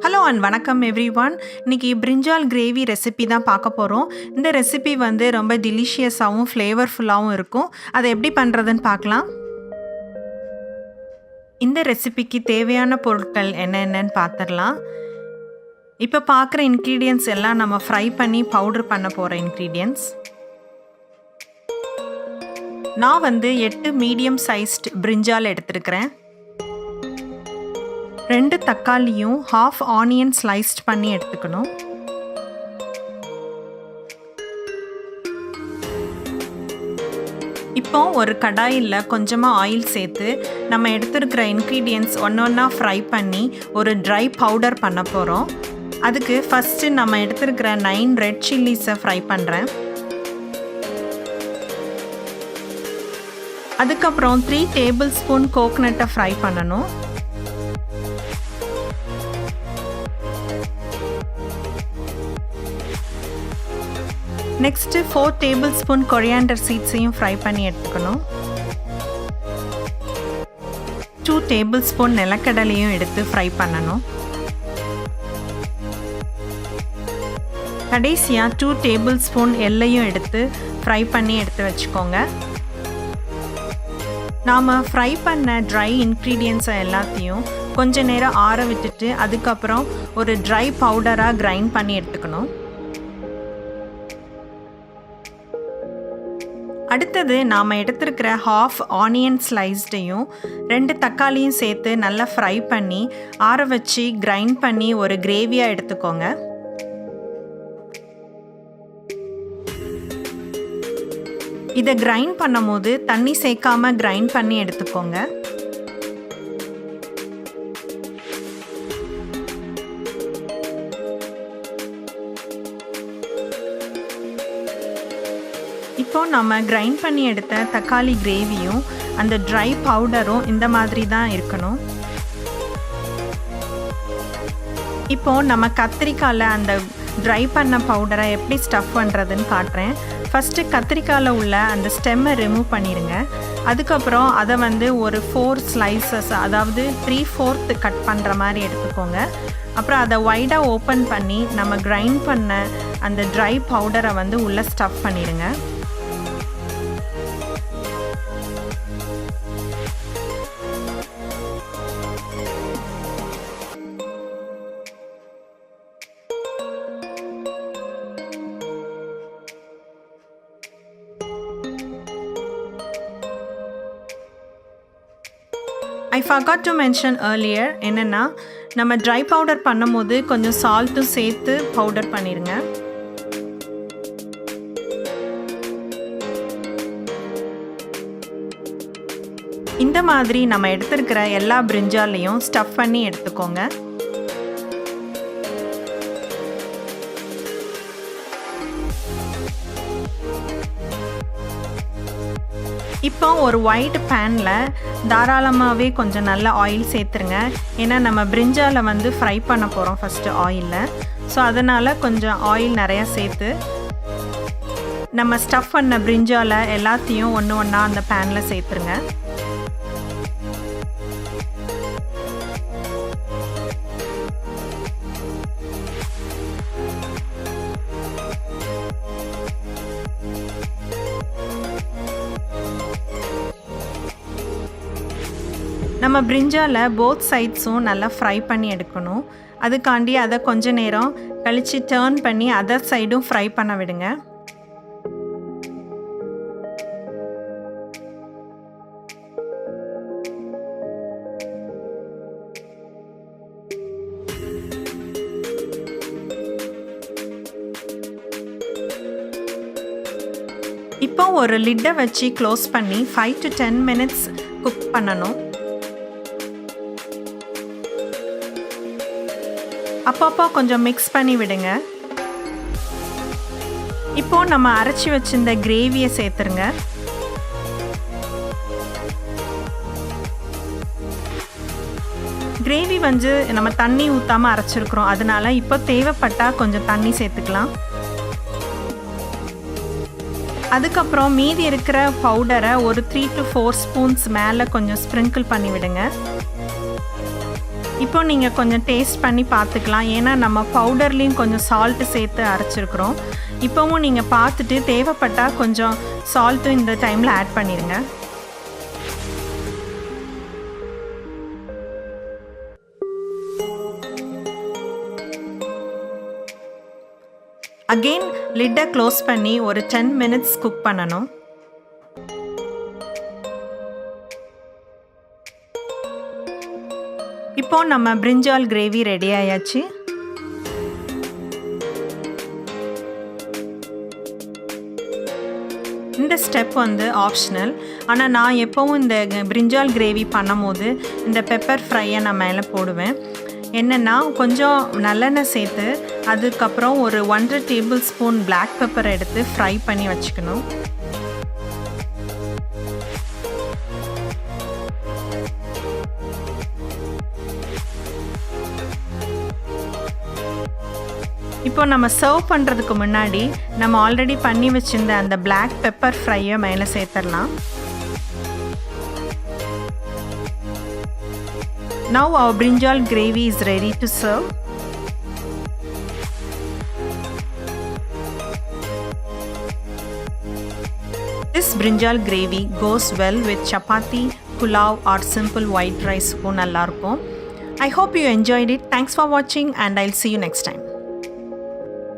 Hello and வணக்கம் everyone. இன்னைக்கு பிரிஞ்சால் gravy recipe தான் பார்க்க போகிறோம். இந்த ரெசிபி வந்து ரொம்ப டெலிஷியஸாகவும் ஃப்ளேவர்ஃபுல்லாகவும் இருக்கும். அதை எப்படி பண்ணுறதுன்னு பார்க்கலாம். இந்த ரெசிபிக்கு தேவையான பொருட்கள் என்னென்னு பார்த்துடலாம். இப்போ பார்க்குற இன்க்ரீடியன்ட்ஸ் எல்லாம் நம்ம ஃப்ரை பண்ணி பவுடர் பண்ண போகிற இன்க்ரீடியன்ட்ஸ். நான் வந்து 8 மீடியம் சைஸ்ட் பிரிஞ்சால் எடுத்துருக்கிறேன். 2 தக்காளியும் ஹாஃப் ஆனியன் ஸ்லைஸ்ட் பண்ணி எடுத்துக்கணும். இப்போ ஒரு கடாயில் கொஞ்சமாக ஆயில் சேர்த்து நம்ம எடுத்துருக்கிற இன்க்ரீடியன்ட்ஸ் ஒன்றா ஃப்ரை பண்ணி ஒரு ட்ரை பவுடர் பண்ண போகிறோம். அதுக்கு ஃபஸ்ட்டு நம்ம எடுத்துருக்கிற 9 ரெட் சில்லிஸை ஃப்ரை பண்ணுறேன். அதுக்கப்புறம் 3 டேபிள் ஸ்பூன் கோகனட்டை ஃப்ரை பண்ணணும். நெக்ஸ்ட்டு 4 டேபிள் ஸ்பூன் கொரியாண்டர் சீட்ஸையும் ஃப்ரை பண்ணி எடுத்துக்கணும். 2 டேபிள் ஸ்பூன் நிலக்கடலையும் எடுத்து ஃப்ரை பண்ணணும். கடைசியாக 2 டேபிள் ஸ்பூன் எள்ளையும் எடுத்து ஃப்ரை பண்ணி எடுத்து வச்சுக்கோங்க. நாம் ஃப்ரை பண்ண ட்ரை இன்க்ரீடியன்ட்ஸை எல்லாத்தையும் கொஞ்ச நேரம் ஆற விட்டுட்டு அதுக்கப்புறம் ஒரு ட்ரை பவுடராக கிரைண்ட் பண்ணி எடுத்துக்கணும். அடுத்தது நாம் எடுத்துருக்கிற ஹாஃப் ஆனியன் ஸ்லைஸ்டையும் 2 தக்காளியும் சேர்த்து நல்லா ஃப்ரை பண்ணி ஆற வச்சு கிரைண்ட் பண்ணி ஒரு கிரேவியாக எடுத்துக்கோங்க. இதை கிரைண்ட் பண்ணும் போது தண்ணி சேர்க்காம கிரைண்ட் பண்ணி எடுத்துக்கோங்க. இப்போ நம்ம கிரைண்ட் பண்ணி எடுத்த தக்காளி கிரேவியும் அந்த ட்ரை பவுடரும் இந்த மாதிரி தான் இருக்கணும். இப்போ நம்ம கத்திரிக்காயில் அந்த ட்ரை பண்ண பவுடரை எப்படி ஸ்டஃப் பண்ணுறதுன்னு காட்டுறேன். ஃபஸ்ட்டு கத்திரிக்காயில் உள்ள அந்த ஸ்டெம்மை ரிமூவ் பண்ணிடுங்க. அதுக்கப்புறம் அதை வந்து ஒரு 4 ஸ்லைசஸ், அதாவது 3/4 கட் பண்ணுற மாதிரி எடுத்துக்கோங்க. அப்புறம் அதை வைடாக ஓப்பன் பண்ணி நம்ம கிரைண்ட் பண்ண அந்த ட்ரை பவுடரை வந்து உள்ளே ஸ்டஃப் பண்ணிடுங்க. I forgot to mention earlier என்னென்னா, நம்ம ட்ரை பவுடர் பண்ணும் போது கொஞ்சம் சால்ட்டும் சேர்த்து பவுடர் பண்ணிடுங்க. இந்த மாதிரி நம்ம எடுத்துருக்கிற எல்லா பிரிஞ்சாலையும் ஸ்டஃப் பண்ணி எடுத்துக்கோங்க. இப்போ ஒரு ஒயிட் பேனில் தாராளமாகவே கொஞ்சம் நல்ல ஆயில் சேர்த்துருங்க. ஏன்னா நம்ம பிரிஞ்சாலை வந்து ஃப்ரை பண்ண போகிறோம் ஃபஸ்ட்டு ஆயிலில். ஸோ அதனால் கொஞ்சம் ஆயில் நிறையா சேர்த்து நம்ம ஸ்டஃப் பண்ண பிரிஞ்சாலை எல்லாத்தையும் ஒன்று ஒன்றா அந்த பேனில் சேர்த்துருங்க. நம்ம பிரிஞ்சால போத் சைட்ஸும் நல்லா ஃப்ரை பண்ணி எடுக்கணும். அதுக்காண்டி அதை கொஞ்ச நேரம் கழித்து டர்ன் பண்ணி அதர் சைடும் ஃப்ரை பண்ண விடுங்க. இப்போ ஒரு லிட்டை வச்சு க்ளோஸ் பண்ணி 5 to 10 minutes குக் பண்ணணும். அப்பப்போ கொஞ்சம் மிக்ஸ் பண்ணி விடுங்க. இப்போது நம்ம அரைச்சி வச்சிருந்த கிரேவியை சேர்த்துருங்க. கிரேவி வந்து நம்ம தண்ணி ஊற்றாமல் அரைச்சிருக்கிறோம். அதனால் இப்போ தேவைப்பட்டால் கொஞ்சம் தண்ணி சேர்த்துக்கலாம். அதுக்கப்புறம் மீதி இருக்கிற பவுடரை ஒரு 3 to 4 ஸ்பூன்ஸ் மேலே கொஞ்சம் ஸ்ப்ரிங்கிள் பண்ணி விடுங்க. இப்போ நீங்கள் கொஞ்சம் டேஸ்ட் பண்ணி பார்த்துக்கலாம். ஏன்னா நம்ம பவுடர்லேயும் கொஞ்சம் சால்ட்டு சேர்த்து அரைச்சிருக்கிறோம். இப்போவும் நீங்கள் பார்த்துட்டு தேவைப்பட்டால் கொஞ்சம் சால்ட்டும் இந்த டைமில் ஆட் பண்ணிடுங்க. அகெயின் லிட்டை க்ளோஸ் பண்ணி ஒரு 10 மினிட்ஸ் குக் பண்ணணும். இப்போ நம்ம பிரிஞ்சால் கிரேவி ரெடி ஆயாச்சு. இந்த ஸ்டெப் வந்து ஆப்ஷனல். ஆனால் நான் எப்போவும் இந்த பிரிஞ்சால் கிரேவி பண்ணும்போது இந்த பெப்பர் ஃப்ரையை நான் மேலே போடுவேன். என்னென்னா கொஞ்சம் நல்லெண்ணெய் சேர்த்து அதுக்கப்புறம் ஒரு 1.5 டேபிள் ஸ்பூன் பிளாக் பெப்பர் எடுத்து ஃப்ரை பண்ணி வச்சுக்கணும். இப்போ நம்ம சர்வ் பண்ணுறதுக்கு முன்னாடி நம்ம ஆல்ரெடி பண்ணி வச்சுருந்த அந்த பிளாக் பெப்பர் ஃப்ரையை மேலே சேர்த்துடலாம். Now our brinjal gravy is ready to serve. This brinjal gravy goes well with chapati, pulao or simple white rice. I hope you enjoyed it. Thanks for watching and I'll see you next time.